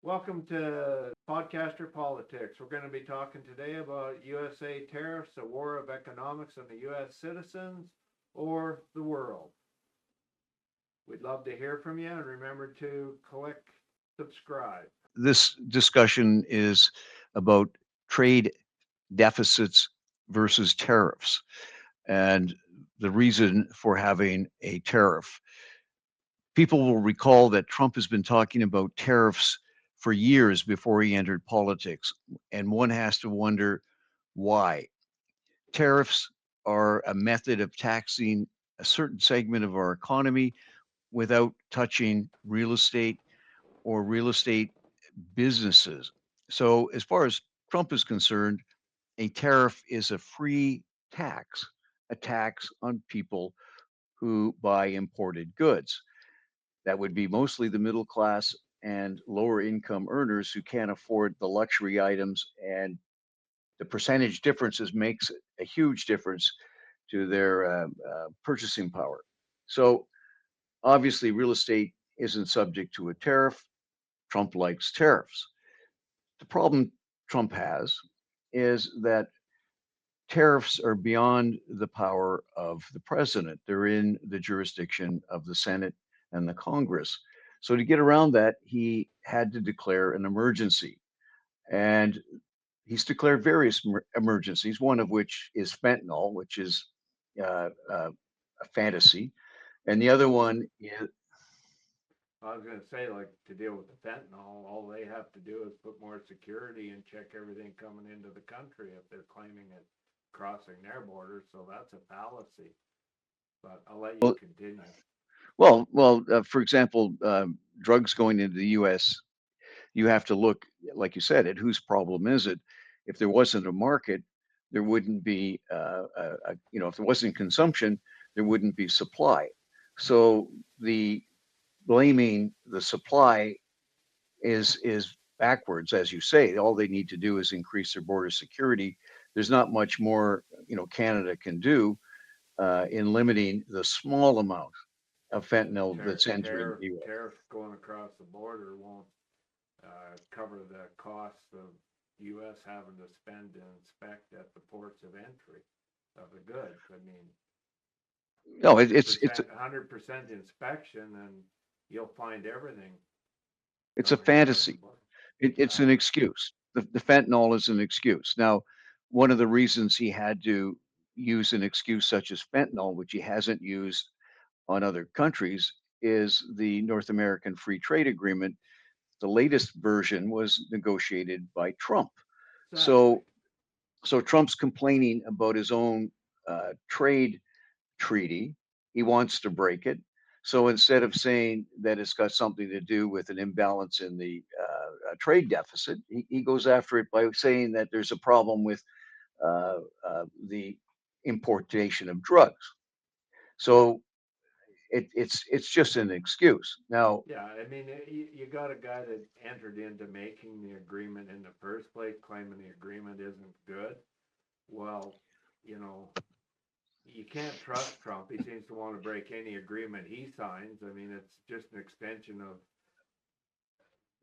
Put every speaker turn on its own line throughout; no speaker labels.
Welcome to Podcaster Politics. We're going to be talking today about USA tariffs, a war of economics on the U.S. citizens or the world. We'd love to hear from you and remember to click subscribe.
This discussion is about trade deficits versus tariffs and the reason for having a tariff. People will recall that Trump has been talking about tariffs for years before he entered politics, and one has to wonder why. Tariffs are a method of taxing a certain segment of our economy without touching real estate or real estate businesses. So, as far as Trump is concerned, a tariff is a free tax, a tax on people who buy imported goods. That would be mostly the middle class and lower income earners who can't afford the luxury items, and the percentage differences makes a huge difference to their purchasing power. So, obviously, real estate isn't subject to a tariff. Trump likes tariffs. The problem Trump has is that tariffs are beyond the power of the president. They're in the jurisdiction of the Senate and the Congress. So to get around that, he had to declare an emergency. And he's declared various emergencies, one of which is fentanyl, which is a fantasy. And the other one is,
I was going to say, like, to deal with the fentanyl, all they have to do is put more security and check everything coming into the country if they're claiming it crossing their border. So that's a fallacy. But I'll let you
well,
continue.
for example, drugs going into the U.S., you have to look, like you said, at whose problem is it. If there wasn't a market, there wouldn't be, if there wasn't consumption, there wouldn't be supply. So the blaming the supply is backwards, as you say. All they need to do is increase their border security. There's not much more, Canada can do in limiting the small amount of fentanyl that's entering the U.S.
Tariffs going across the border won't cover the cost of U.S. having to spend to inspect at the ports of entry of the goods. I mean,
No,
hundred 100% inspection, and you'll find everything
it's a
coming across the
fantasy.
border.
It's an excuse. The fentanyl is an excuse. Now, one of the reasons he had to use an excuse such as fentanyl, which he hasn't used on other countries, is the North American Free Trade Agreement. The latest version was negotiated by Trump.
Exactly.
So, so Trump's complaining about his own trade treaty. He wants to break it. So instead of saying that it's got something to do with an imbalance in the trade deficit, he goes after it by saying that there's a problem with the importation of drugs. So it's just an excuse. Now,
Yeah, I mean, you got a guy that entered into making the agreement in the first place, claiming the agreement isn't good. Well, you know, you can't trust Trump. He seems to want to break any agreement he signs. I mean, it's just an extension of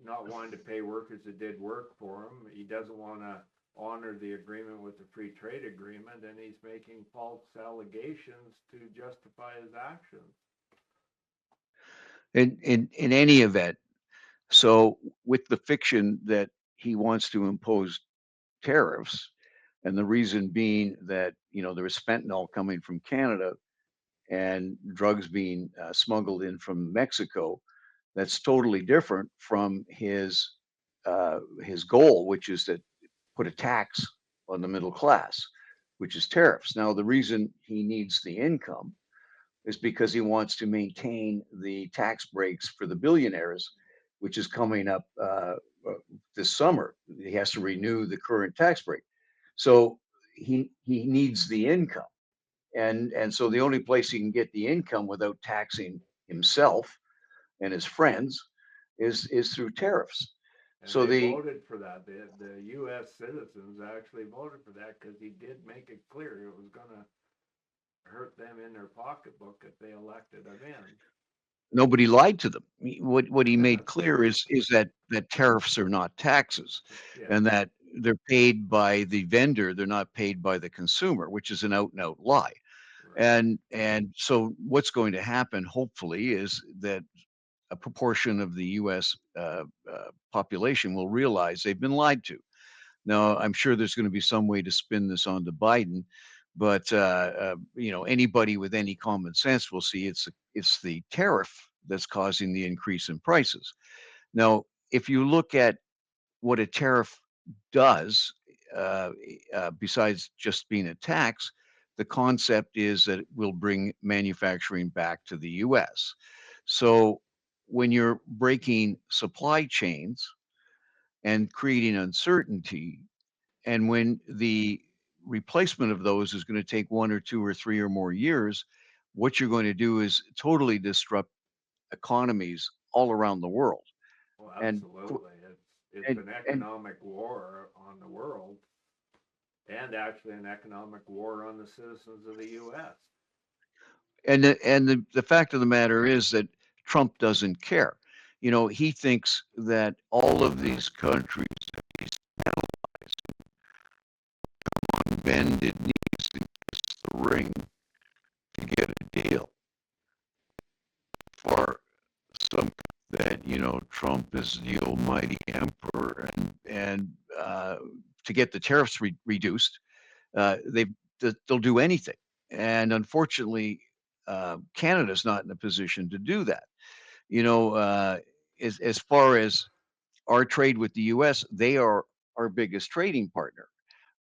not wanting to pay workers that did work for him. He doesn't want to honor the agreement with the free trade agreement, and he's making false allegations to justify his actions.
in any event, so with the fiction that he wants to impose tariffs, and the reason being that there is fentanyl coming from Canada and drugs being smuggled in from Mexico, that's totally different from his goal, which is to put a tax on the middle class, which is tariffs. Now, the reason he needs the income is because he wants to maintain the tax breaks for the billionaires, which is coming up this summer. He has to renew the current tax break, so he needs the income, and so the only place he can get the income without taxing himself and his friends is through tariffs.
And
So
they
the
voted for that. The U.S. citizens actually voted for that because he did make it clear it was going to hurt them in their pocketbook if they elected him in.
Nobody lied to them. What he made clear
True.
is that tariffs are not taxes,
Yeah.
and that they're paid by the vendor, they're not paid by the consumer, which is an out and out lie.
Right.
And so what's going to happen, hopefully, is that a proportion of the U.S. Population will realize they've been lied to. Now, I'm sure there's going to be some way to spin this onto Biden, but anybody with any common sense will see it's the tariff that's causing the increase in prices. Now, if you look at what a tariff does, besides just being a tax, the concept is that it will bring manufacturing back to the U.S. So when you're breaking supply chains and creating uncertainty, and when the replacement of those is going to take 1 or 2 or 3 or more years, what you're going to do is totally disrupt economies all around the world.
Well,
And
absolutely. It's
and
an
and
economic war on the world, and actually an economic war on the citizens of the U.S.
and the fact of the matter is that Trump doesn't care. He thinks that all of these countries that he's on bended knees and kiss the ring to get a deal for some that Trump is the almighty emperor, and to get the tariffs reduced, they they'll do anything. And unfortunately, Canada's not in a position to do that. You know, uh, as far as our trade with the U.S., they are our biggest trading partner.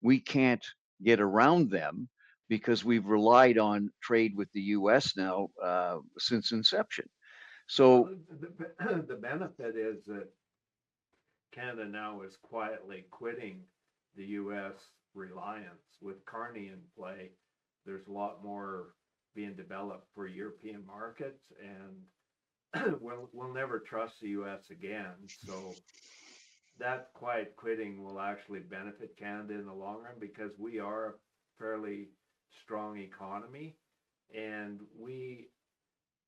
We can't get around them because we've relied on trade with the U.S. now since inception.
Well,
So
the benefit is that Canada now is quietly quitting the U.S. reliance. With Carney in play, there's a lot more being developed for European markets, and we'll never trust the U.S. again. So that quiet quitting will actually benefit Canada in the long run because we are a fairly strong economy, and we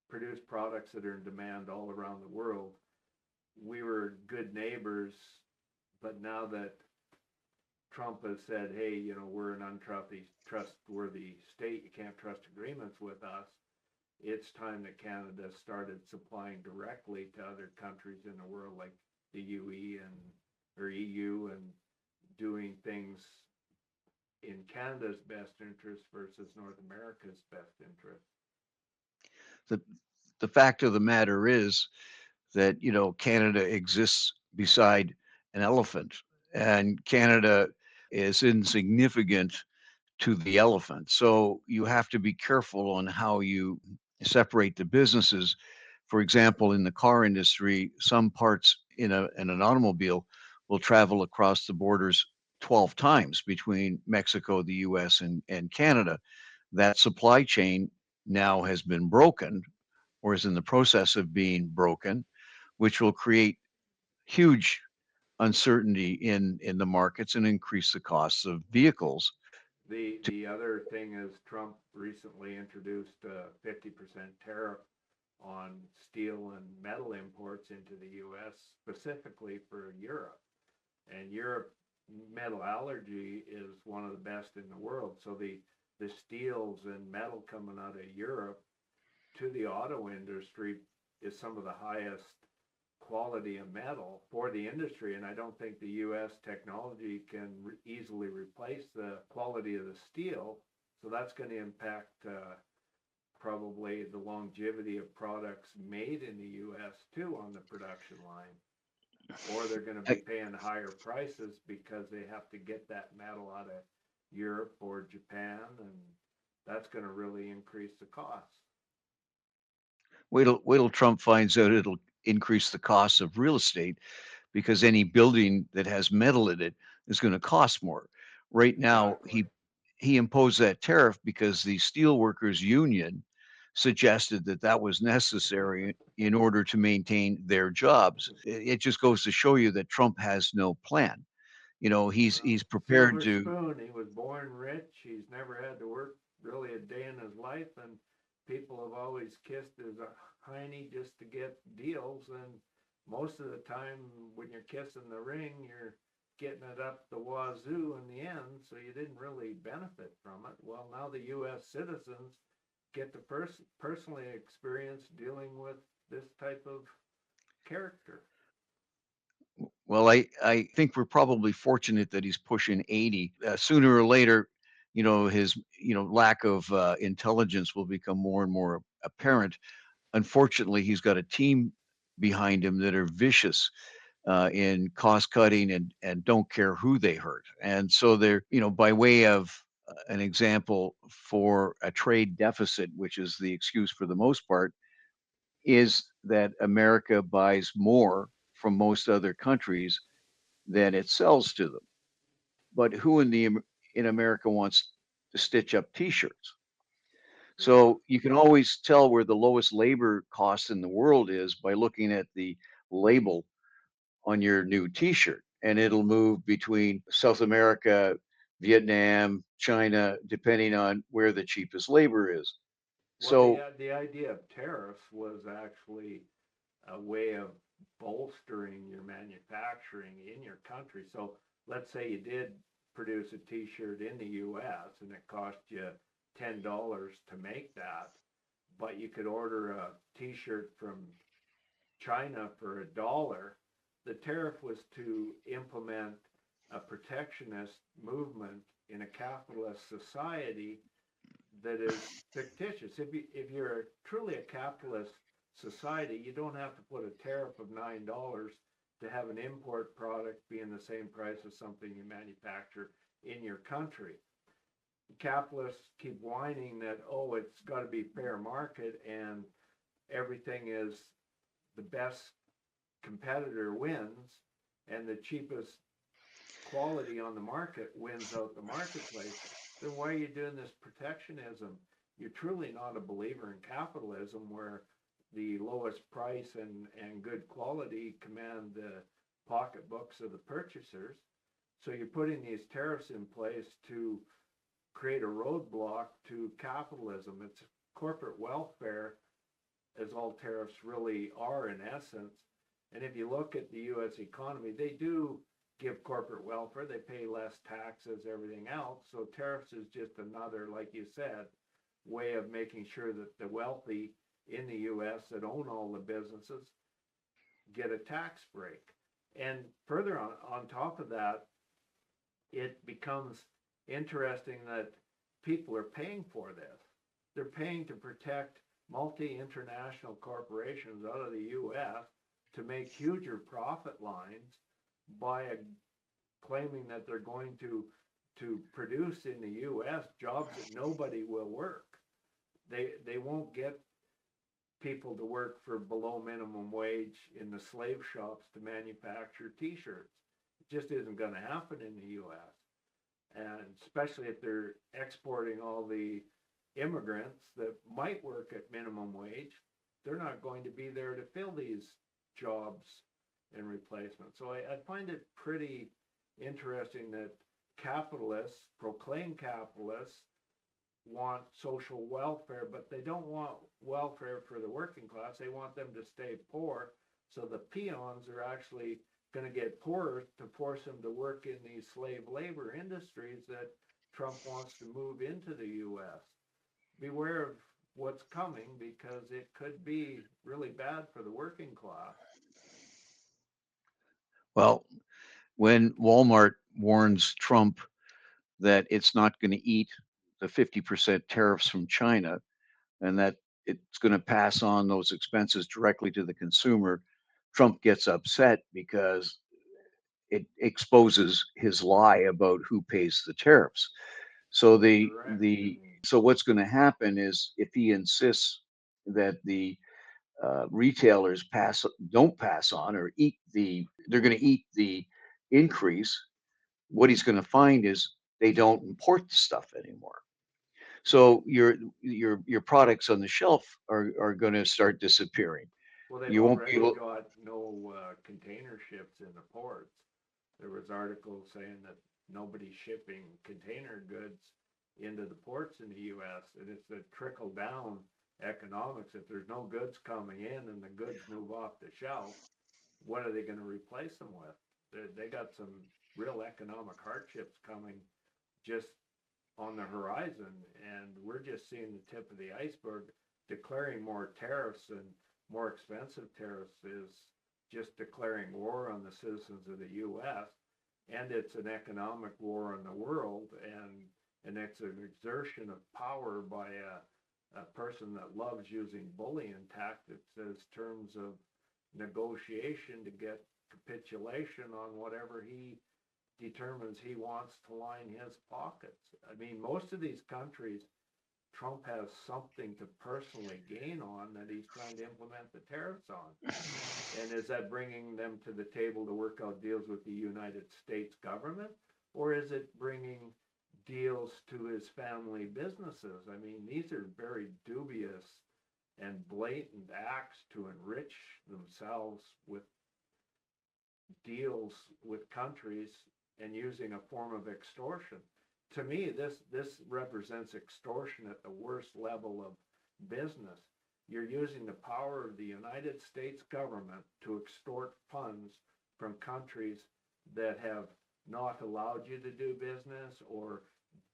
produce products that are in demand all around the world. We were good neighbors, but now that Trump has said, hey, we're an untrustworthy state, you can't trust agreements with us, it's time that Canada started supplying directly to other countries in the world like the UE and or EU, and doing things in Canada's best interest versus North America's best interest.
the the fact of the matter is that Canada exists beside an elephant, and Canada is insignificant to the elephant. So you have to be careful on how you separate the businesses. For example, in the car industry, some parts in an automobile will travel across the borders 12 times between Mexico, the US, and Canada. That supply chain now has been broken or is in the process of being broken, which will create huge uncertainty in the markets and increase the costs of vehicles.
The other thing is Trump recently introduced a 50% tariff on steel and metal imports into the U.S. specifically for Europe. And Europe metallurgy is one of the best in the world. So the steels and metal coming out of Europe to the auto industry is some of the highest quality of metal for the industry, and I don't think the U.S. technology can easily replace the quality of the steel. So that's going to impact probably the longevity of products made in the U.S. too on the production line, or they're going to be
I,
paying higher prices because they have to get that metal out of Europe or Japan, and that's going to really increase the cost.
wait till Trump finds out it'll increase the cost of real estate because any building that has metal in it is going to cost more. Right now,
Exactly.
he imposed that tariff because the steelworkers union suggested that that was necessary in order to maintain their jobs. It just goes to show you that Trump has no plan.
Well,
He's prepared
silver
to.
spoon. He was born rich. He's never had to work really a day in his life, and people have always kissed as a hiney just to get deals, and most of the time when you're kissing the ring, you're getting it up the wazoo in the end, so you didn't really benefit from it. Well, now the U.S. citizens get to personally experience dealing with this type of character.
Well, I think we're probably fortunate that he's pushing 80. Sooner or later, his, lack of intelligence will become more and more apparent. Unfortunately, he's got a team behind him that are vicious in cost cutting and don't care who they hurt. And so they're, by way of an example for a trade deficit, which is the excuse for the most part, is that America buys more from most other countries than it sells to them. But who in America wants to stitch up T-shirts?
Yeah.
So you can always tell where the lowest labor cost in the world is by looking at the label on your new T-shirt, and it'll move between South America, Vietnam, China, depending on where the cheapest labor is.
Well, the
So
the idea of tariffs was actually a way of bolstering your manufacturing in your country. So let's say you did produce a T-shirt in the U.S. and it cost you $10 to make that, but you could order a T-shirt from China for $1. The tariff was to implement a protectionist movement in a capitalist society that is fictitious. If you're truly a capitalist society, you don't have to put a tariff of $9 to have an import product being the same price as something you manufacture in your country. Capitalists keep whining that, oh, it's got to be fair market and everything is the best competitor wins and the cheapest quality on the market wins out the marketplace. Then why are you doing this protectionism? You're truly not a believer in capitalism where the lowest price and good quality command the pocketbooks of the purchasers. So you're putting these tariffs in place to create a roadblock to capitalism. It's corporate welfare, as all tariffs really are in essence. And if you look at the U.S. economy, they do give corporate welfare. They pay less taxes, everything else. So tariffs is just another, like you said, way of making sure that the wealthy in the U.S. that own all the businesses get a tax break. And further on top of that, it becomes interesting that people are paying for this. They're paying to protect multi-international corporations out of the U.S. to make huger profit lines by claiming that they're going to produce in the U.S. jobs that nobody will work. They won't get people to work for below minimum wage in the slave shops to manufacture T-shirts. It just isn't going to happen in the U.S. And especially if they're exporting all the immigrants that might work at minimum wage, they're not going to be there to fill these jobs in replacement. So I find it pretty interesting that capitalists, proclaimed capitalists, want social welfare, but they don't want welfare for the working class. They want them to stay poor. So the peons are actually going to get poorer to force them to work in these slave labor industries that Trump wants to move into the U.S. Beware of what's coming because it could be really bad for the working class.
well, when Walmart warns Trump that it's not going to eat the 50% tariffs from China and that it's going to pass on those expenses directly to the consumer, Trump gets upset because it exposes his lie about who pays the tariffs. So
Correct.
so what's going to happen is if he insists that the retailers don't pass on or they're going to eat the increase. What he's going to find is they don't import the stuff anymore. So your products on the shelf are going to start disappearing.
Well, they've
You won't be
already
able.
got no container ships in the ports. There was articles saying that nobody's shipping container goods into the ports in the U.S. and it's a trickle down economics. If there's no goods coming in and the goods move off the shelf, what are they going to replace them with? They got some real economic hardships coming just on the horizon, and we're just seeing the tip of the iceberg. Declaring more tariffs and more expensive tariffs is just declaring war on the citizens of the U.S., and it's an economic war on the world, and it's an exertion of power by a person that loves using bullying tactics as terms of negotiation to get capitulation on whatever he determines he wants to line his pockets. I mean, most of these countries, Trump has something to personally gain on that he's trying to implement the tariffs on. And is that bringing them to the table to work out deals with the United States government? Or is it bringing deals to his family businesses? I mean, these are very dubious and blatant acts to enrich themselves with deals with countries and using a form of extortion. To me, this represents extortion at the worst level of business. You're using the power of the United States government to extort funds from countries that have not allowed you to do business or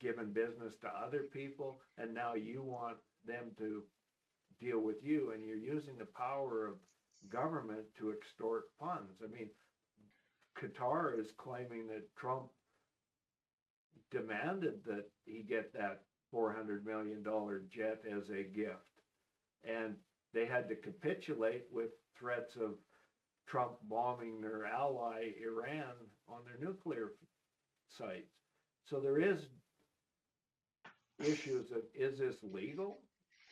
given business to other people, and now you want them to deal with you, and you're using the power of government to extort funds. I mean, Qatar is claiming that Trump demanded that he get that $400 million jet as a gift. And they had to capitulate with threats of Trump bombing their ally, Iran, on their nuclear sites. So there is issues of, is this legal?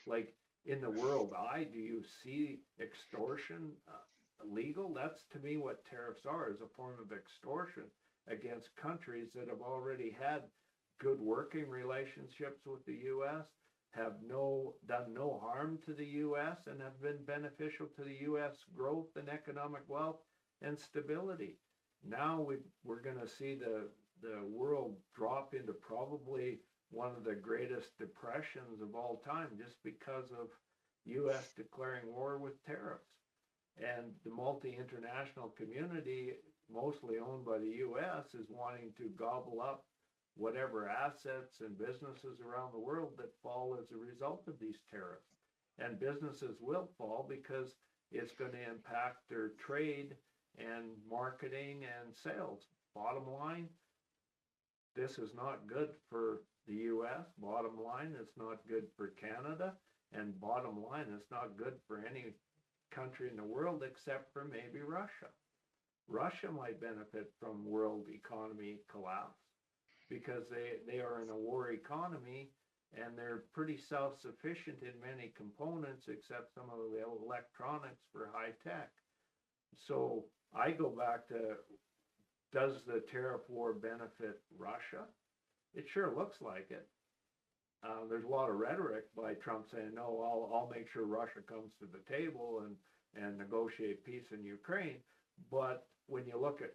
Like, in the world eye, do you see extortion legal? That's to me what tariffs are, is a form of extortion against countries that have already had good working relationships with the U.S., have done no harm to the U.S., and have been beneficial to the U.S. growth and economic wealth and stability. Now we're going to see the world drop into probably one of the greatest depressions of all time just because of U.S. declaring war with tariffs. And the multi-international community, mostly owned by the U.S., is wanting to gobble up whatever assets and businesses around the world that fall as a result of these tariffs. And businesses will fall because it's going to impact their trade and marketing and sales. Bottom line, this is not good for the U.S. Bottom line, it's not good for Canada. And bottom line, it's not good for any country in the world except for maybe Russia. Russia might benefit from world economy collapse because they are in a war economy and they're pretty self-sufficient in many components except some of the electronics for high tech. So I go back to, does the tariff war benefit Russia? It sure looks like it. There's a lot of rhetoric by Trump saying, no, I'll make sure Russia comes to the table and negotiate peace in Ukraine. But when you look at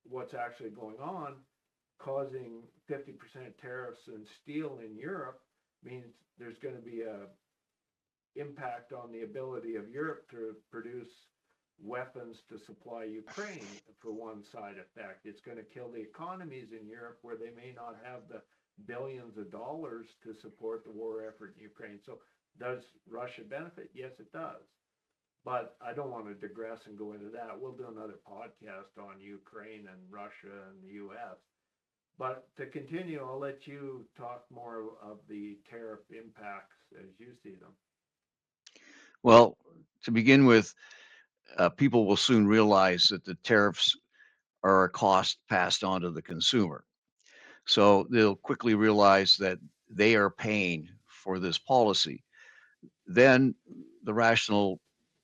what's actually going on, causing 50% tariffs in steel in Europe means there's going to be a impact on the ability of Europe to produce weapons to supply Ukraine for one side effect. It's going to kill the economies in Europe where they may not have the billions of dollars to support the war effort in Ukraine. So does Russia benefit? Yes, it does. But I don't want to digress and go into that. We'll do another podcast on Ukraine and Russia and the U.S. But to continue, I'll let you talk more of the tariff impacts as you see them.
Well, to begin with, people will soon realize that the tariffs are a cost passed on to the consumer. So they'll quickly realize that they are paying for this policy. Then the rationale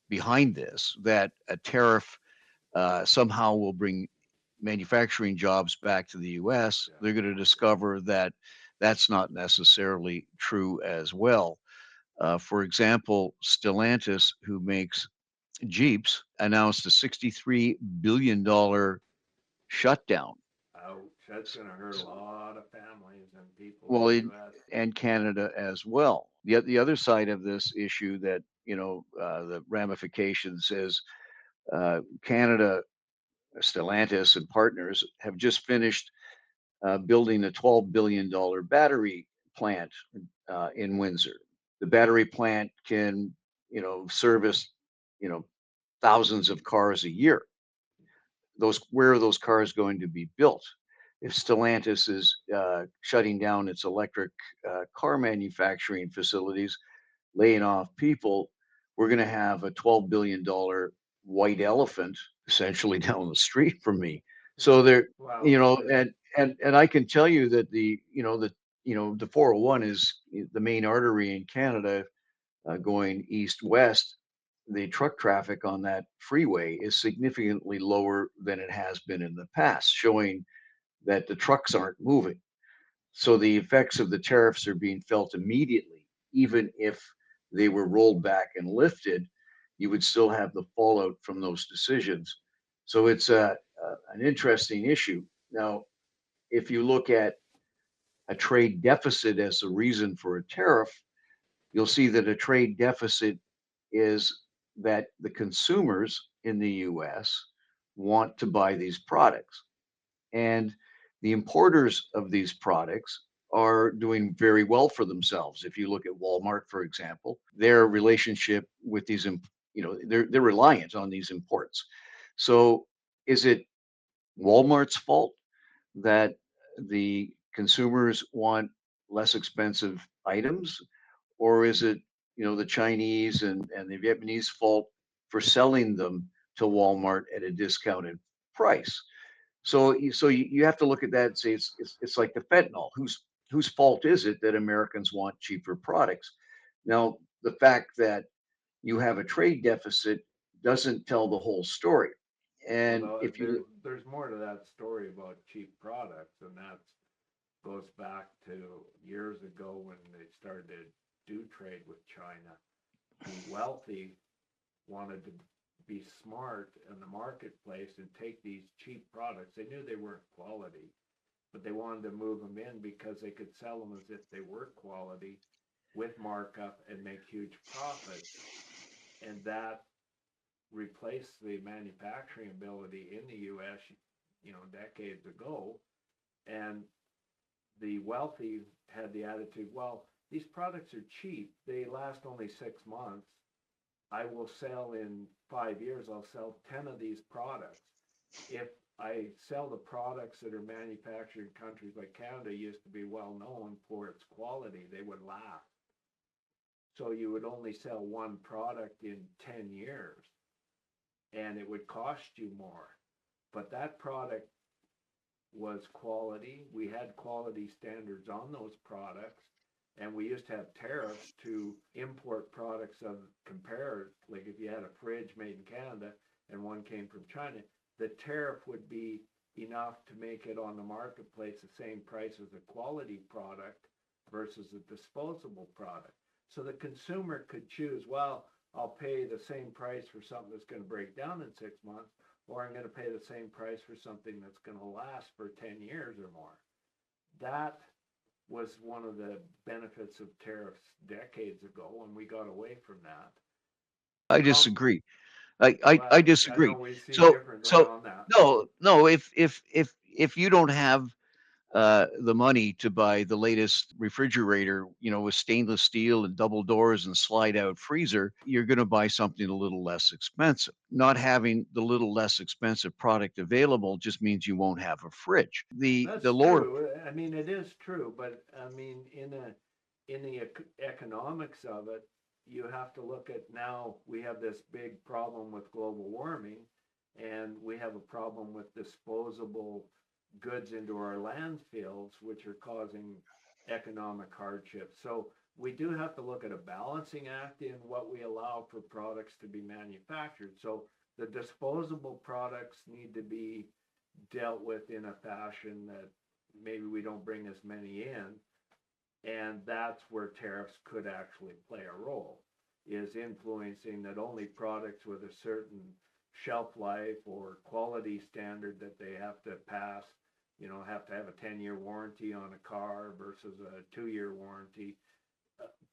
behind this, that a tariff somehow will bring manufacturing jobs back to the US, they're going to discover that that's not necessarily true as well. For example, Stellantis, who makes Jeeps, announced a $63 billion shutdown.
Ouch. That's going to hurt a lot of families and people
Well,
in the
it,
U.S.
and Canada as well. The other side of this issue that, the ramifications is Canada, Stellantis and partners have just finished building a $12 billion battery plant in Windsor. The battery plant can, service, you know, thousands of cars a year. Where are those cars going to be built? If Stellantis is shutting down its electric car manufacturing facilities, laying off people, we're going to have a $12 billion white elephant essentially down the street from me. So there,
Well,
and I can tell you that the 401 is the main artery in Canada going east west. The truck traffic on that freeway is significantly lower than it has been in the past, showing that the trucks aren't moving. So the effects of the tariffs are being felt immediately, even if they were rolled back and lifted, you would still have the fallout from those decisions. So it's an interesting issue. Now, if you look at a trade deficit as a reason for a tariff, you'll see that a trade deficit is that the consumers in the US want to buy these products. And the importers of these products are doing very well for themselves. If you look at Walmart, for example, their relationship with they're reliant on these imports. So is it Walmart's fault that the consumers want less expensive items? Or is it, the Chinese and the Vietnamese fault for selling them to Walmart at a discounted price? So you have to look at that and say it's like the fentanyl. Whose fault is it that Americans want cheaper products? Now, the fact that you have a trade deficit doesn't tell the whole story. And
well,
if you
there's more to that story about cheap products, and that goes back to years ago when they started to do trade with China. The wealthy wanted to be smart in the marketplace and take these cheap products. They knew they weren't quality, but they wanted to move them in because they could sell them as if they were quality with markup and make huge profits. And that replaced the manufacturing ability in the US, decades ago. And the wealthy had the attitude, well, these products are cheap. They last only 6 months. I will sell in 5 years, I'll sell 10 of these products. If I sell the products that are manufactured in countries like Canada, used to be well known for its quality, they would last. So you would only sell one product in 10 years and it would cost you more. But that product was quality. We had quality standards on those products, and we used to have tariffs to import products of compared. Like if you had a fridge made in Canada and one came from China, the tariff would be enough to make it on the marketplace the same price as a quality product versus a disposable product. So the consumer could choose, well, I'll pay the same price for something that's going to break down in 6 months, or I'm going to pay the same price for something that's going to last for 10 years or more. That was one of the benefits of tariffs decades ago, and we got away from that.
I
Trump,
disagree. I
well, I know
disagree.
we see
So
differently
so
on that.
no, if you don't have the money to buy the latest refrigerator, with stainless steel and double doors and slide out freezer, you're going to buy something a little less expensive. Not having the little less expensive product available just means you won't have a fridge. The
That's
lower
true. I mean, it is true, but I mean, in the economics of it, you have to look at now we have this big problem with global warming, and we have a problem with disposable goods into our landfills, which are causing economic hardship. So we do have to look at a balancing act in what we allow for products to be manufactured. So the disposable products need to be dealt with in a fashion that maybe we don't bring as many in. And that's where tariffs could actually play a role, is influencing that only products with a certain shelf life or quality standard that they have to pass have to have a 10-year warranty on a car versus a 2-year warranty,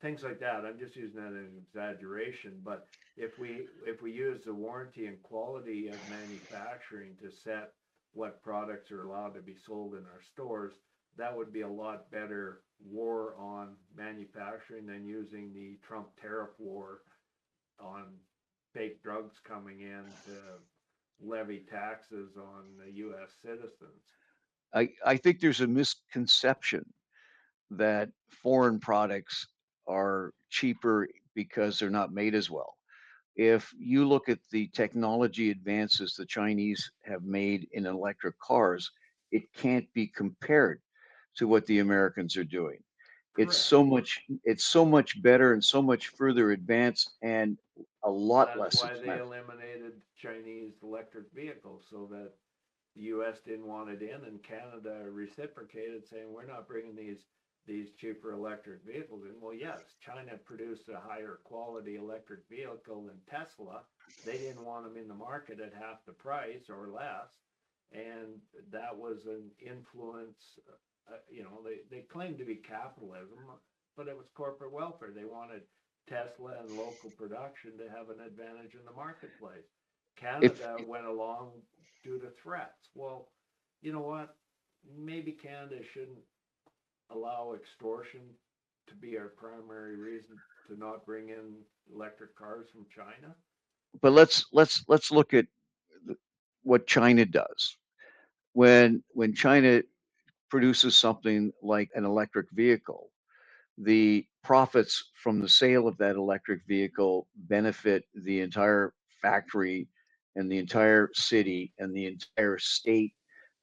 things like that. I'm just using that as an exaggeration, but if we use the warranty and quality of manufacturing to set what products are allowed to be sold in our stores, that would be a lot better war on manufacturing than using the Trump tariff war on fake drugs coming in to levy taxes on the U.S. citizens.
I think there's a misconception that foreign products are cheaper because they're not made as well. If you look at the technology advances the Chinese have made in electric cars, it can't be compared to what the Americans are doing.
Correct.
It's so much better and so much further advanced and a lot
That's
less
why they
expensive.
eliminated Chinese electric vehicles so that the U.S. didn't want it in, and Canada reciprocated, saying we're not bringing these cheaper electric vehicles in. Well, yes, China produced a higher quality electric vehicle than Tesla. They didn't want them in the market at half the price or less, and that was an influence. They claimed to be capitalism, but it was corporate welfare. They wanted Tesla and local production to have an advantage in the marketplace.
If
Canada went along due to threats. Well, you know what? Maybe Canada shouldn't allow extortion to be our primary reason to not bring in electric cars from China.
but let's look at what China does. When China produces something like an electric vehicle, the profits from the sale of that electric vehicle benefit the entire factory and the entire city and the entire state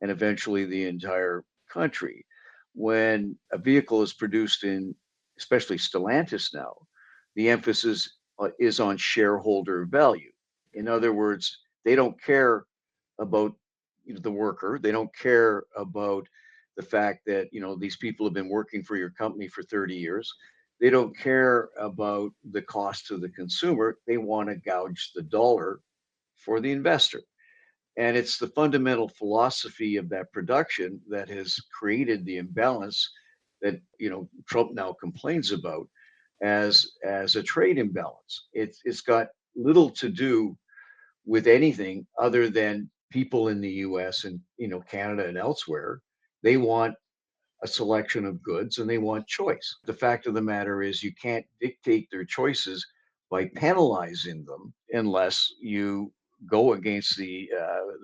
and eventually the entire country. When a vehicle is produced in, especially Stellantis now, the emphasis is on shareholder value. In other words, they don't care about the worker. They don't care about the fact that these people have been working for your company for 30 years. They don't care about the cost to the consumer. They want to gouge the dollar for the investor. And it's the fundamental philosophy of that production that has created the imbalance that Trump now complains about as a trade imbalance. It's got little to do with anything other than people in the US and Canada and elsewhere. They want a selection of goods and they want choice. The fact of the matter is you can't dictate their choices by penalizing them unless you go against the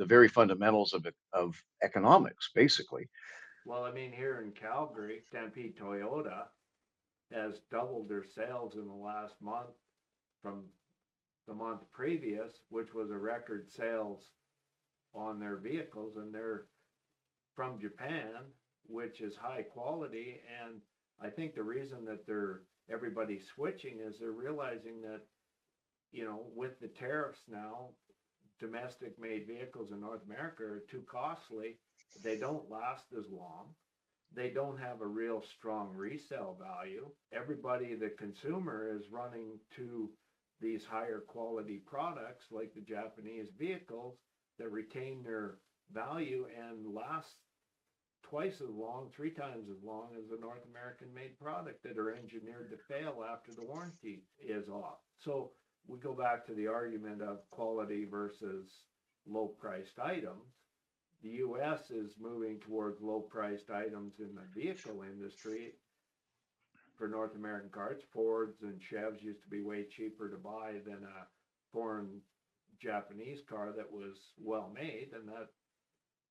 very fundamentals of economics, basically.
Well, I mean, here in Calgary, Stampede Toyota has doubled their sales in the last month from the month previous, which was a record sales on their vehicles, and they're from Japan, which is high quality. And I think the reason that everybody's switching is they're realizing that, with the tariffs now, domestic made vehicles in North America are too costly. They don't last as long. They don't have a real strong resale value. Everybody, the consumer, is running to these higher quality products like the Japanese vehicles that retain their value and last twice as long, 3 times as long as the North American made product that are engineered to fail after the warranty is off. So we go back to the argument of quality versus low priced items. The US is moving towards low priced items in the vehicle industry for North American cars. Fords and Chevs used to be way cheaper to buy than a foreign Japanese car that was well made, and that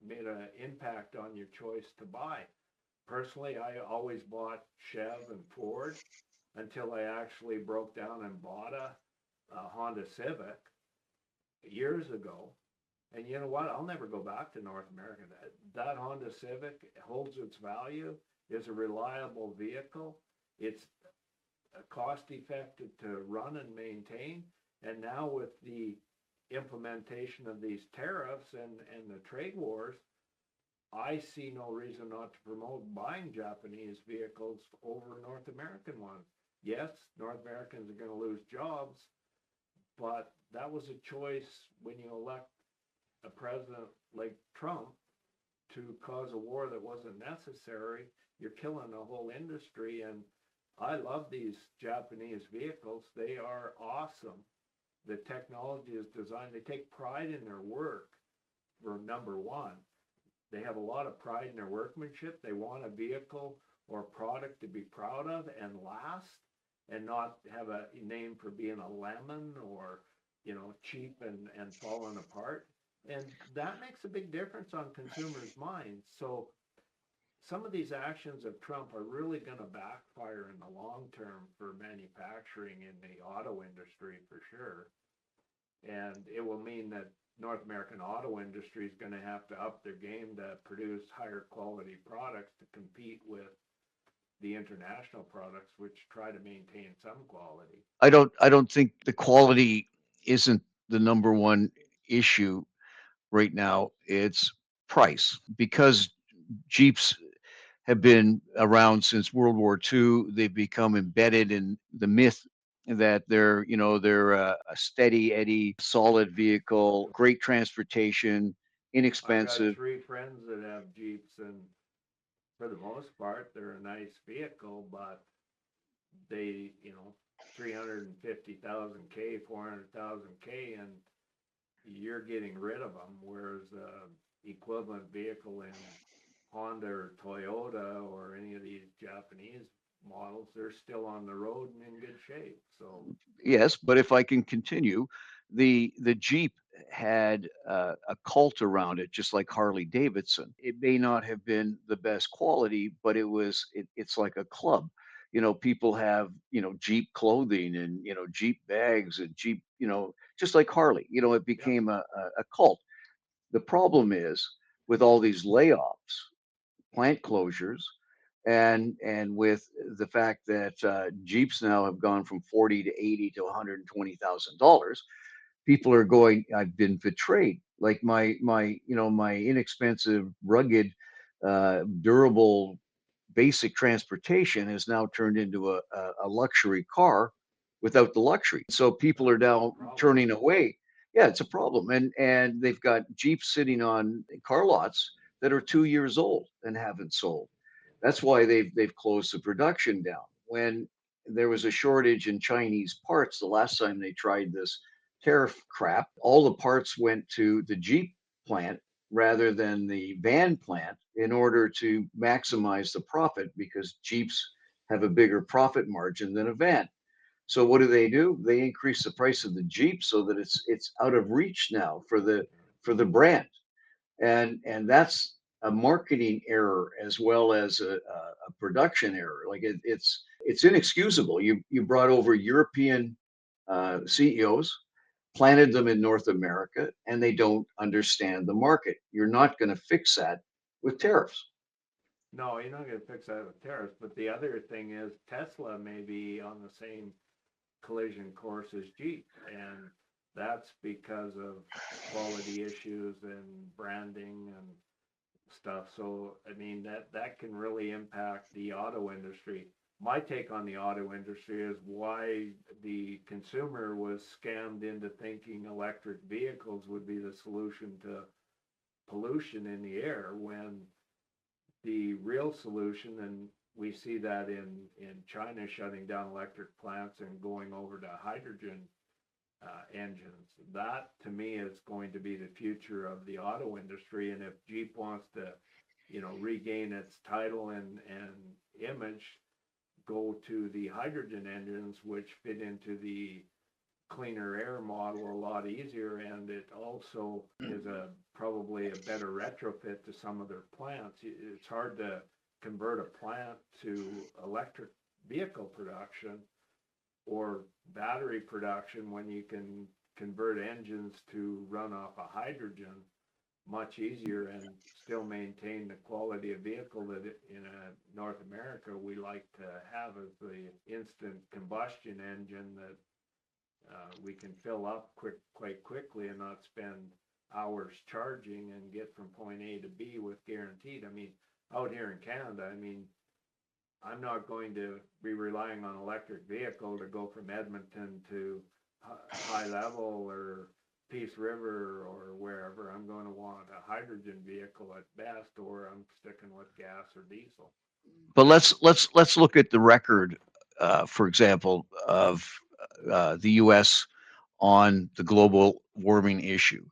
made an impact on your choice to buy. Personally, I always bought Chev and Ford until I actually broke down and bought a Honda Civic years ago. And you know what? I'll never go back to North America. That Honda Civic holds its value, is a reliable vehicle. It's cost effective to run and maintain. And now with the implementation of these tariffs and the trade wars, I see no reason not to promote buying Japanese vehicles over North American ones. Yes, North Americans are going to lose jobs, but that was a choice when you elect a president like Trump to cause a war that wasn't necessary. You're killing the whole industry. And I love these Japanese vehicles. They are awesome. The technology is designed, they take pride in their work, for number one. They have a lot of pride in their workmanship. They want a vehicle or product to be proud of and last, and not have a name for being a lemon or, cheap and falling apart. And that makes a big difference on consumers' minds. So some of these actions of Trump are really going to backfire in the long term for manufacturing in the auto industry for sure. And it will mean that North American auto industry is going to have to up their game to produce higher quality products to compete with the international products, which try to maintain some quality.
I don't think the quality isn't the number one issue right now. It's price. Because Jeeps have been around since World War II. They've become embedded in the myth that they're a steady Eddie, solid vehicle, great transportation,
I got
inexpensive.
three friends that have Jeeps, and for the most part, they're a nice vehicle, but they, 350,000 K, 400,000 K, and you're getting rid of them. Whereas equivalent vehicle in Honda or Toyota or any of these Japanese models, they're still on the road and in good shape. So,
Yes, but if I can continue, the Jeep had a cult around it, just like Harley Davidson. It may not have been the best quality, but it's like a club. People have Jeep clothing and Jeep bags and Jeep, just like Harley. It
yep.
became a cult. The problem is with all these layoffs, plant closures, and with the fact that Jeeps now have gone from 40 to 80 to $120,000, people are going, I've been betrayed. Like my inexpensive, rugged, durable, basic transportation has now turned into a luxury car without the luxury. So people are
That's a
now
problem.
turning away. Yeah, it's a problem. And they've got Jeeps sitting on car lots that are 2 years old and haven't sold. That's why they've closed the production down. When there was a shortage in Chinese parts the last time they tried this tariff crap, all the parts went to the Jeep plant rather than the van plant in order to maximize the profit, because Jeeps have a bigger profit margin than a van. So what do? They increase the price of the Jeep so that it's out of reach now for the brand. And that's a marketing error as well as a production error. Like it's inexcusable. You brought over European CEOs, planted them in North America, and they don't understand the market. You're not going to fix that with tariffs.
No, you're not going to fix that with tariffs. But the other thing is Tesla may be on the same collision course as Jeep, and that's because of quality issues and branding and stuff. So I mean that can really impact the auto industry. My take on the auto industry is why the consumer was scammed into thinking electric vehicles would be the solution to pollution in the air, when the real solution, and we see that in China shutting down electric plants and going over to hydrogen engines. That to me is going to be the future of the auto industry. And if Jeep wants to, regain its title and image, go to the hydrogen engines, which fit into the cleaner air model a lot easier, and it also is a probably a better retrofit to some of their plants. It's hard to convert a plant to electric vehicle production or battery production when you can convert engines to run off of hydrogen much easier and still maintain the quality of vehicle that in North America we like to have as the instant combustion engine that we can fill up quite quickly and not spend hours charging and get from point A to B with guaranteed. I mean, out here in Canada, I mean, I'm not going to be relying on electric vehicle to go from Edmonton to high level or Peace River or wherever, I'm going to want a hydrogen vehicle at best, or I'm sticking with gas or diesel.
But let's look at the record, for example, of the U.S. on the global warming issue.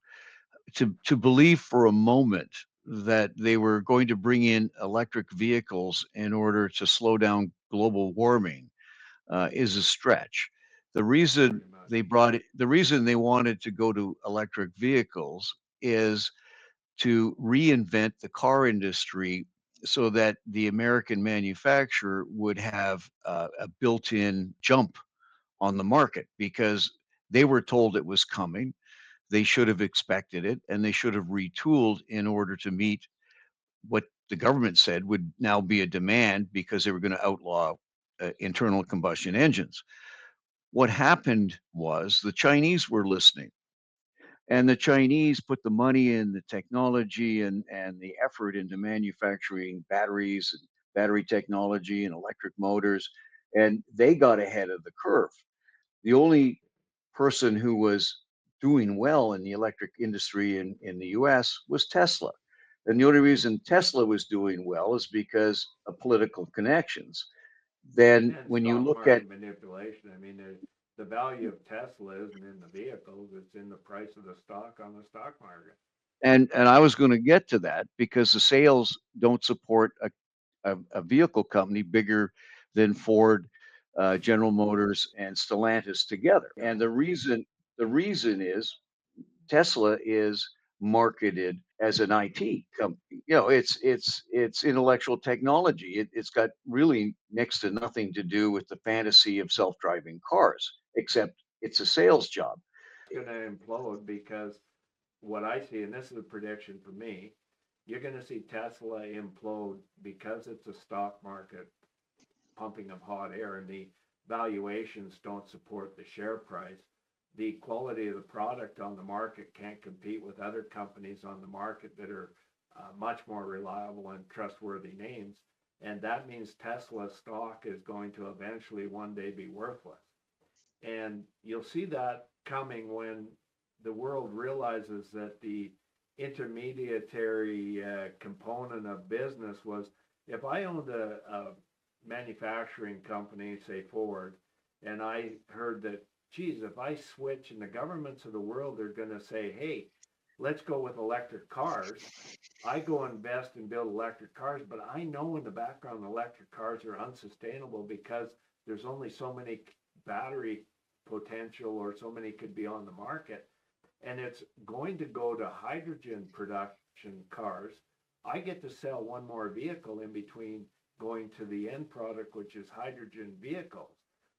To believe for a moment that they were going to bring in electric vehicles in order to slow down global warming is a stretch. The reason
Pretty much.
the reason they wanted to go to electric vehicles is to reinvent the car industry so that the American manufacturer would have a built-in jump on the market because they were told it was coming. They should have expected it and they should have retooled in order to meet what the government said would now be a demand because they were going to outlaw internal combustion engines. What happened was the Chinese were listening, and the Chinese put the money and the technology and the effort into manufacturing batteries and battery technology and electric motors, and they got ahead of the curve. The only person who was doing well in the electric industry in the US was Tesla. And the only reason Tesla was doing well is because of political connections. Then
And
when you
stock
look at
market manipulation. I mean, the value of Tesla isn't in the vehicles; it's in the price of the stock on the stock market.
and I was going to get to that because the sales don't support a vehicle company bigger than Ford, General Motors, and Stellantis together. And
No,
the reason is Tesla is marketed as an IT company. You know, it's intellectual technology. It's got really next to nothing to do with the fantasy of self-driving cars, except it's a sales job.
it's going to implode because what I see, and this is a prediction for me, you're going to see Tesla implode because it's a stock market pumping of hot air and the valuations don't support the share price. The quality of the product on the market can't compete with other companies on the market that are much more reliable and trustworthy names. And that means Tesla stock is going to eventually one day be worthless. And you'll see that coming when the world realizes that the intermediary component of business was, if I owned a manufacturing company, say Ford, and I heard that, geez, if I switch and the governments of the world are going to say, hey, let's go with electric cars, I go invest and build electric cars, but I know in the background electric cars are unsustainable because there's only so many battery potential or so many could be on the market. And it's going to go to hydrogen production cars. I get to sell one more vehicle in between going to the end product, which is hydrogen vehicles.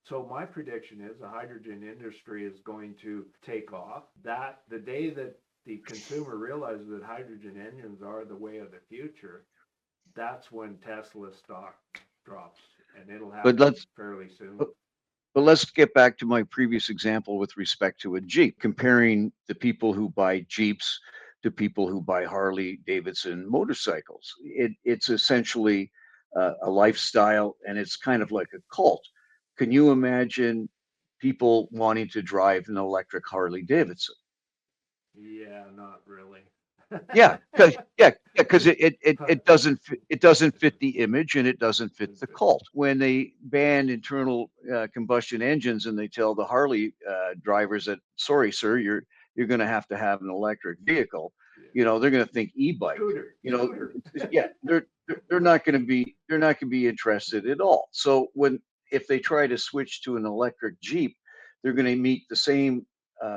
So my prediction is the hydrogen industry is going to take off. That the day that the consumer realizes that hydrogen engines are the way of the future, that's when Tesla stock drops, and it'll
But
happen
let's
fairly soon.
but, but let's get back to my previous example with respect to a Jeep, comparing the people who buy Jeeps to people who buy Harley Davidson motorcycles. It's essentially a lifestyle, and it's kind of like a cult. Can you imagine people wanting to drive an electric Harley Davidson?
Yeah, not really.
Yeah, because it doesn't fit the image and it doesn't fit the cult. When they ban internal combustion engines and they tell the Harley drivers that, sorry, sir, you're going to have an electric vehicle,
Yeah.
you know, they're going to think e-bike.
Scooter,
You know,
scooter.
yeah, they're not going to be interested at all. So when if they try to switch to an electric Jeep, they're going to meet the same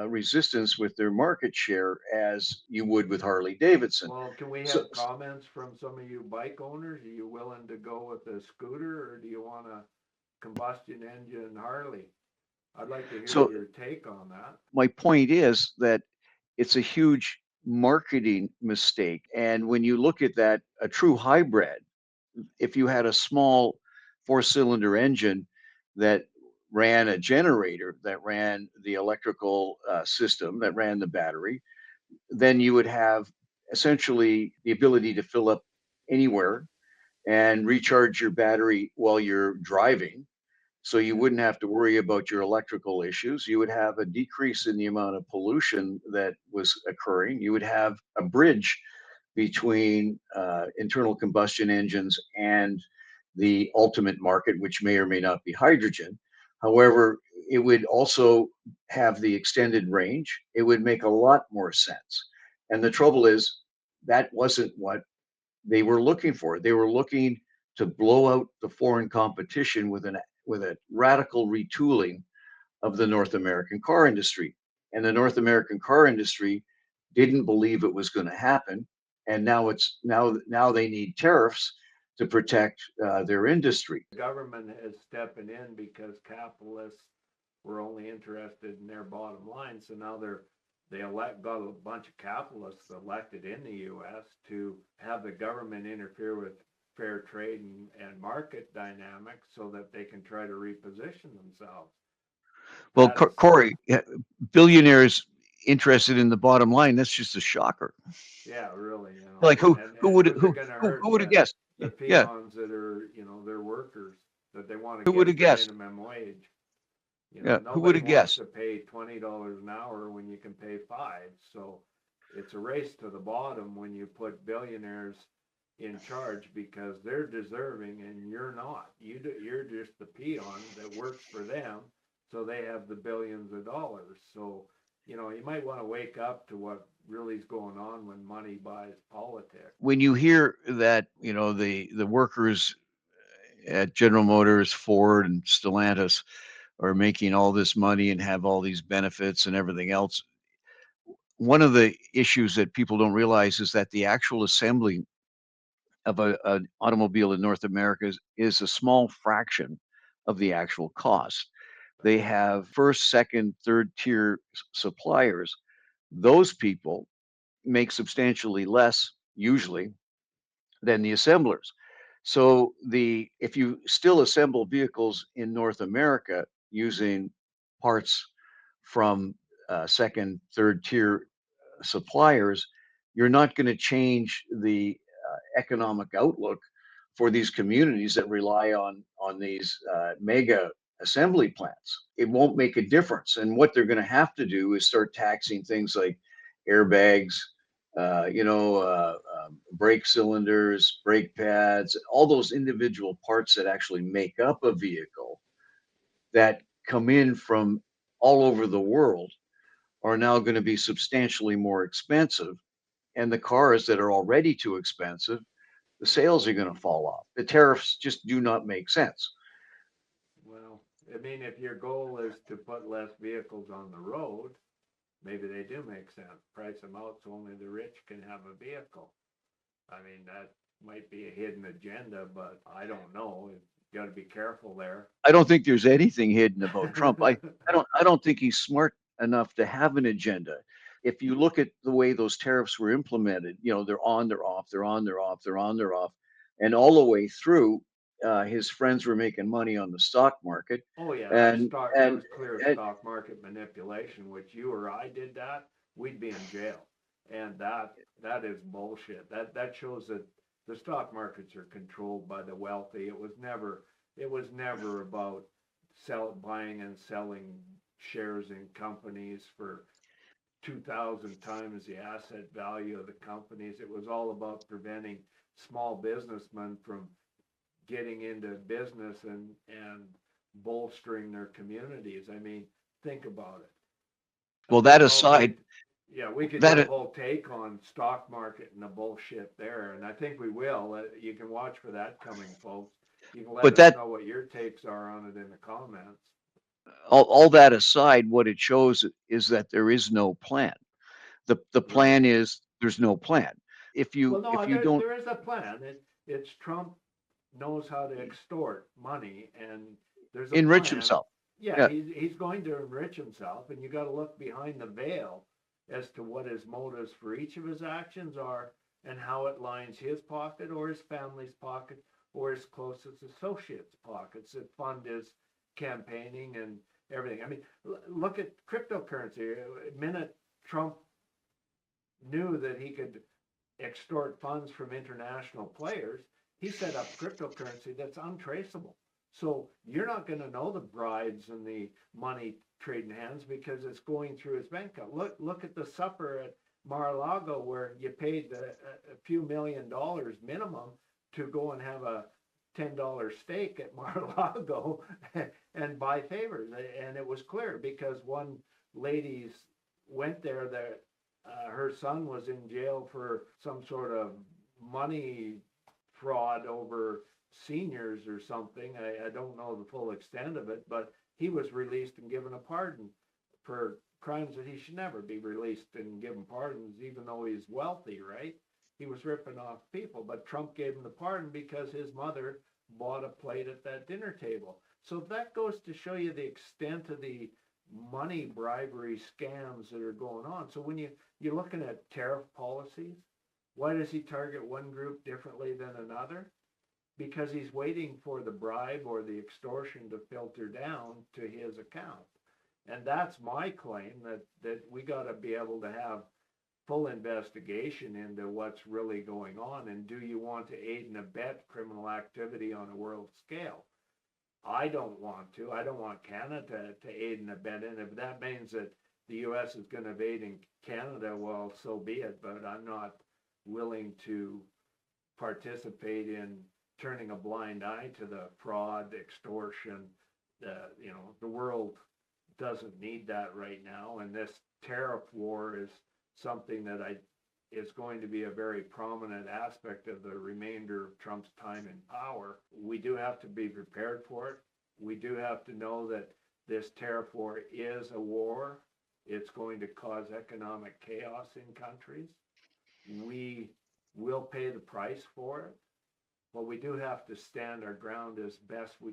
resistance with their market share as you would with Harley Davidson.
Well, can we
So,
have comments from some of you bike owners? Are you willing to go with a scooter or do you want a combustion engine Harley? I'd like to hear
so
your take on that.
my point is that it's a huge marketing mistake. And when you look at that, a true hybrid, if you had a small four-cylinder engine that ran a generator, that ran the electrical system, that ran the battery, then you would have essentially the ability to fill up anywhere and recharge your battery while you're driving. So you wouldn't have to worry about your electrical issues. You would have a decrease in the amount of pollution that was occurring. You would have a bridge between internal combustion engines and the ultimate market, which may or may not be hydrogen. However, it would also have the extended range. It would make a lot more sense. And the trouble is, that wasn't what they were looking for. They were looking to blow out the foreign competition with a radical retooling of the North American car industry. And the North American car industry didn't believe it was going to happen. And now they need tariffs to protect their industry.
The government is stepping in because capitalists were only interested in their bottom line. So now got a bunch of capitalists elected in the U.S. to have the government interfere with fair trade and market dynamics so that they can try to reposition themselves.
Well, Cory, billionaires interested in the bottom line, that's just a shocker.
Yeah, really. You know,
like who would have guessed?
The peons that are, they're workers that they want to get minimum wage.
Who would have guessed?
To pay $20 an hour when you can pay $5. So it's a race to the bottom when you put billionaires in charge because they're deserving and you're not. You're just the peon that works for them, so they have the billions of dollars. So you might want to wake up to what really is going on when money buys politics.
When you hear that, the workers at General Motors, Ford, and Stellantis are making all this money and have all these benefits and everything else, one of the issues that people don't realize is that the actual assembly of an automobile in North America is a small fraction of the actual cost. They have first, second, third tier suppliers. Those people make substantially less, usually, than the assemblers. So if you still assemble vehicles in North America using parts from second, third tier suppliers, you're not going to change the economic outlook for these communities that rely on these mega assembly plants. It won't make a difference. And what they're going to have to do is start taxing things like airbags, brake cylinders, brake pads, all those individual parts that actually make up a vehicle that come in from all over the world are now going to be substantially more expensive. And the cars that are already too expensive, the sales are going to fall off. The tariffs just do not make sense.
Well, I mean, if your goal is to put less vehicles on the road, maybe they do make sense. Price them out so only the rich can have a vehicle. I mean, that might be a hidden agenda, but I don't know. You got to be careful there.
I don't think there's anything hidden about Trump. I don't think he's smart enough to have an agenda. If you look at the way those tariffs were implemented, they're on, they're off, they're on, they're off, they're on, they're off, and all the way through, his friends were making money on the stock market.
Oh yeah, there was clear stock market manipulation. Which you or I did that, we'd be in jail, and that is bullshit. That shows that the stock markets are controlled by the wealthy. It was never about buying and selling shares in companies for 2,000 times the asset value of the companies. It was all about preventing small businessmen from getting into business and bolstering their communities. I mean, think about it.
Well, that aside,
we could do a whole take on stock market and the bullshit there, and I think we will. You can watch for that coming, folks. You can let us know what your takes are on it in the comments.
All that aside, what it shows is that there is no plan. The plan is there's no plan.
There is a plan. It's Trump knows how to extort money, and there's a
enrich
plan.
himself.
Yeah, he's going to enrich himself, and you got to look behind the veil as to what his motives for each of his actions are and how it lines his pocket or his family's pocket or his closest associates' pockets that fund his campaigning and everything. I mean, look at cryptocurrency. The minute Trump knew that he could extort funds from international players, he set up cryptocurrency that's untraceable. So you're not going to know the bribes and the money trading hands because it's going through his bank account. Look at the supper at Mar-a-Lago where you paid a few $1 million minimum to go and have a $10 steak at Mar-a-Lago and buy favors. And it was clear because one lady went there that her son was in jail for some sort of money fraud over seniors or something. I don't know the full extent of it, but he was released and given a pardon for crimes that he should never be released and given pardons, even though he's wealthy, right? He was ripping off people, but Trump gave him the pardon because his mother bought a plate at that dinner table. So that goes to show you the extent of the money bribery scams that are going on. So when you're looking at tariff policies, why does he target one group differently than another? Because he's waiting for the bribe or the extortion to filter down to his account. And that's my claim that we got to be able to have full investigation into what's really going on. And do you want to aid and abet criminal activity on a world scale? I don't want to. I don't want Canada to aid and abet it. If that means that the U.S. is going to invade in Canada, well, so be it. But I'm not willing to participate in turning a blind eye to the fraud, extortion. The world doesn't need that right now, and this tariff war is something that is going to be a very prominent aspect of the remainder of Trump's time in power. We do have to be prepared for it. We do have to know that this tariff war is a war. It's going to cause economic chaos in countries. We will pay the price for it. But we do have to stand our ground as best we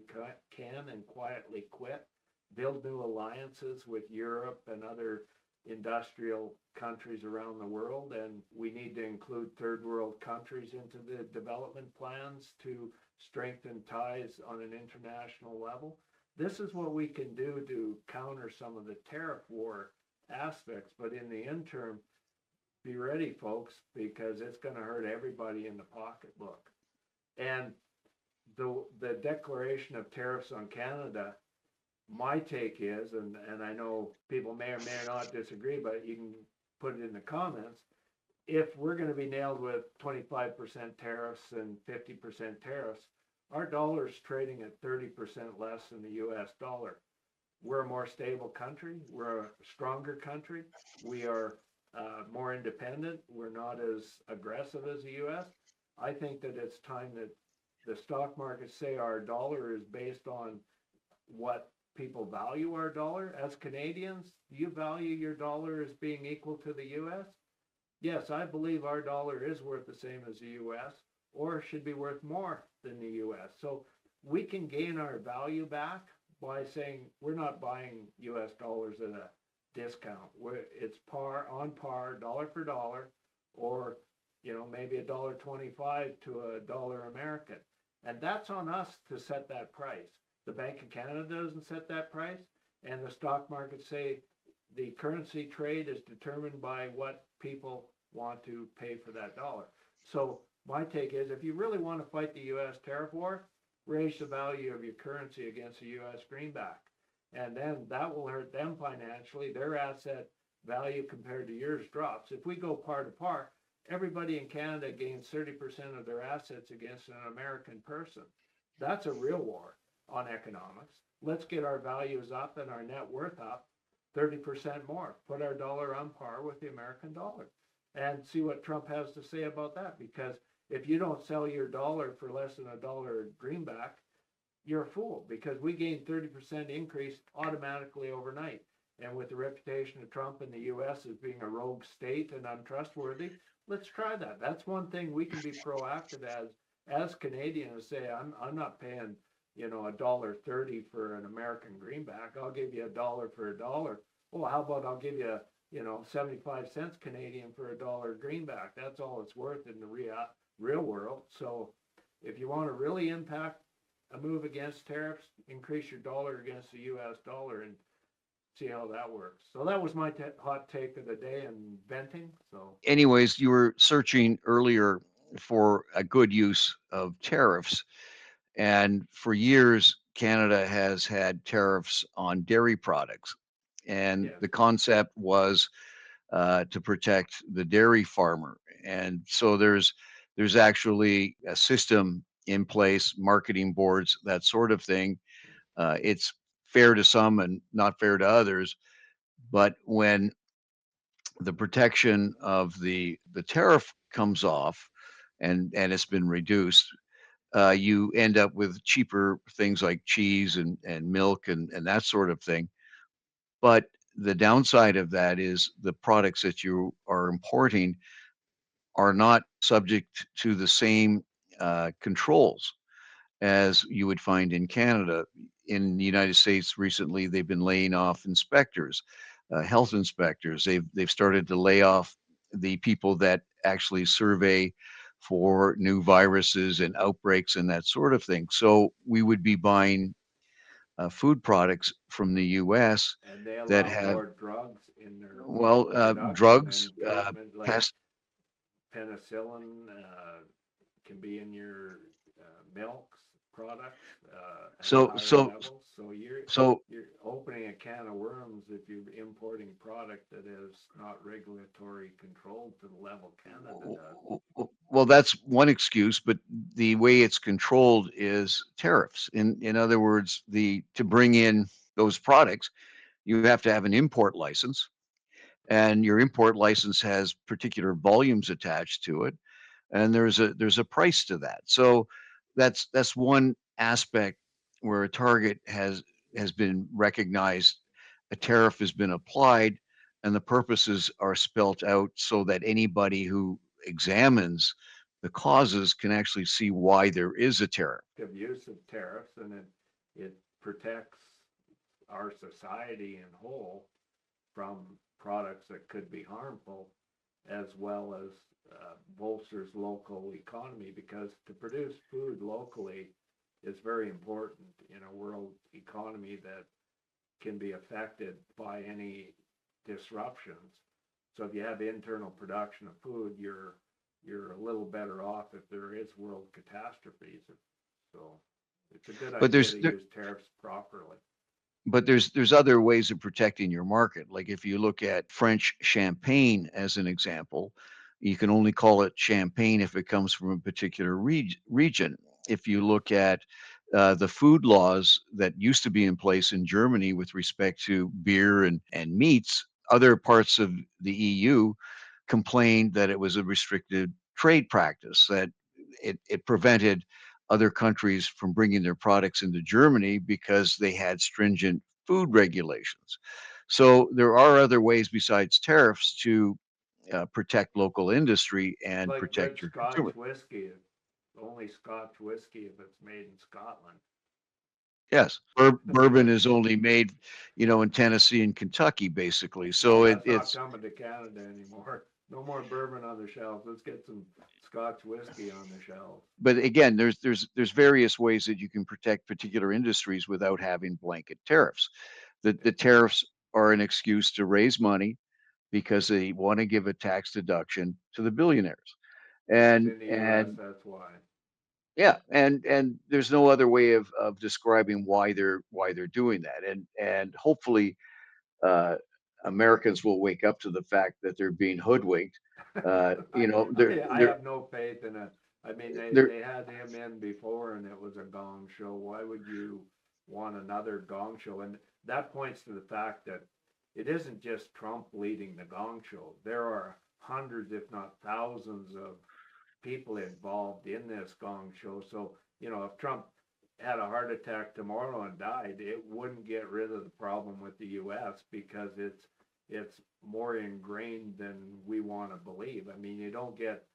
can and quietly quit, build new alliances with Europe and other industrial countries around the world. And we need to include third world countries into the development plans to strengthen ties on an international level. This is what we can do to counter some of the tariff war aspects. But in the interim, be ready, folks, because it's going to hurt everybody in the pocketbook. And the declaration of tariffs on Canada, my take is, and I know people may or may not disagree, but you can put it in the comments, if we're going to be nailed with 25% tariffs and 50% tariffs, our dollar is trading at 30% less than the US dollar. We're a more stable country. We're a stronger country. We are more independent. We're not as aggressive as the US. I think that it's time that the stock markets say our dollar is based on what people value our dollar. As Canadians, do you value your dollar as being equal to the US? Yes, I believe our dollar is worth the same as the US or should be worth more than the US. So we can gain our value back by saying we're not buying US dollars at a discount. It's on par, dollar for dollar, or maybe $1.25 to $1 American. And that's on us to set that price. The Bank of Canada doesn't set that price, and the stock markets say the currency trade is determined by what people want to pay for that dollar. So my take is if you really want to fight the U.S. tariff war, raise the value of your currency against the U.S. greenback. And then that will hurt them financially. Their asset value compared to yours drops. If we go par to par, everybody in Canada gains 30% of their assets against an American person. That's a real war on economics. Let's get our values up and our net worth up 30% more. Put our dollar on par with the American dollar and see what Trump has to say about that. Because if you don't sell your dollar for less than $1 greenback, you're a fool, because we gained 30% increase automatically overnight. And with the reputation of Trump in the U.S. as being a rogue state and untrustworthy, let's try that. That's one thing we can be proactive as Canadians. Say, I'm not paying $1.30 for an American greenback. I'll give you $1 for $1. Well, how about I'll give you 75 cents Canadian for $1 greenback? That's all it's worth in the real world. So if you want to really impact a move against tariffs, increase your dollar against the U.S. dollar and see how that works. So that was my hot take of the day and venting. So
Anyways, you were searching earlier for a good use of tariffs. And for years, Canada has had tariffs on dairy products. And
Yes.
the concept was to protect the dairy farmer. And so there's actually a system in place, marketing boards, that sort of thing. It's fair to some and not fair to others. But when the protection of the tariff comes off and it's been reduced, you end up with cheaper things like cheese and milk and that sort of thing. But the downside of that is the products that you are importing are not subject to the same controls as you would find in Canada. In the United States recently, they've been laying off inspectors, health inspectors. They've started to lay off the people that actually survey for new viruses and outbreaks and that sort of thing. So we would be buying food products from the U.S.
And they
that
allow
have,
more drugs in their
well,
production
drugs,
and treatment, like
pest.
penicillin can be in your milks products at
So
higher
so
levels. So you're
so
you're opening a can of worms if you're importing product that is not regulatory controlled to the level Canada does.
well, that's one excuse, but the way it's controlled is tariffs. In other words, the to bring in those products, you have to have an import license, and your import license has particular volumes attached to it, and there's a price to that. So that's one aspect where a target has been recognized, a tariff has been applied, and the purposes are spelt out so that anybody who examines the causes can actually see why there is a tariff.
Of use of tariffs, and it protects our society in whole from products that could be harmful, as well as bolsters local economy, because to produce food locally is very important in a world economy that can be affected by any disruptions. So if you have internal production of food, you're a little better off if there is world catastrophes. So it's a good
But
idea
there's
to
there,
use tariffs properly.
but there's other ways of protecting your market. Like if you look at French champagne as an example, you can only call it champagne if it comes from a particular region. If you look at the food laws that used to be in place in Germany with respect to beer and meats, other parts of the EU complained that it was a restricted trade practice, that it prevented other countries from bringing their products into Germany because they had stringent food regulations. So there are other ways besides tariffs to protect local industry
It's
and
like
protect
good
your consumer.
Scotch whiskey, only Scotch whiskey if it's made in Scotland.
Yes, bourbon is only made, in Tennessee and Kentucky, basically.
No,
So
that's not
it's,
coming to Canada anymore. No more bourbon on the shelves. Let's get some Scotch whiskey on the shelves.
but again, there's various ways that you can protect particular industries without having blanket tariffs. The tariffs are an excuse to raise money because they want to give a tax deduction to the billionaires.
Because
And
in the U.S.,
and
that's why.
yeah, and there's no other way of describing why they're doing that. And hopefully uh, Americans will wake up to the fact that they're being hoodwinked. They're
I
they're
have no faith in it. I mean,
they're
they had him in before and it was a gong show. Why would you want another gong show? And that points to the fact that it isn't just Trump leading the gong show. There are hundreds, if not thousands, of people involved in this gong show. So, if Trump had a heart attack tomorrow and died, it wouldn't get rid of the problem with the US because it's more ingrained than we want to believe. I mean, you don't get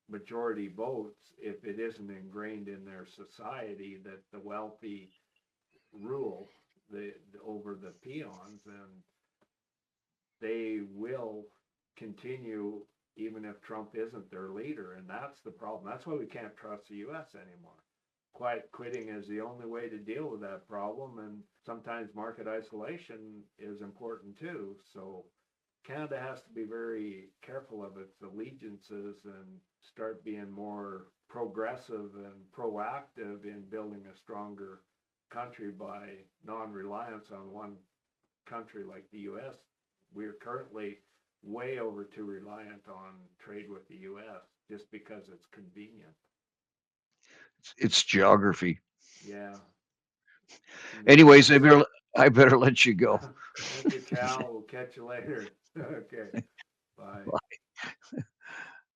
majority votes if it isn't ingrained in their society that the wealthy rule over the peons, and they will continue even if Trump isn't their leader. And that's the problem. That's why we can't trust the US anymore. Quiet quitting is the only way to deal with that problem. And sometimes market isolation is important too. So Canada has to be very careful of its allegiances and start being more progressive and proactive in building a stronger country by non-reliance on one country like the U.S. We're currently way over too reliant on trade with the U.S. just because it's convenient.
It's geography.
Yeah.
Anyways,
Convenience.
I better let you go.
Thank you, Cal. We'll catch you later. Okay. Bye.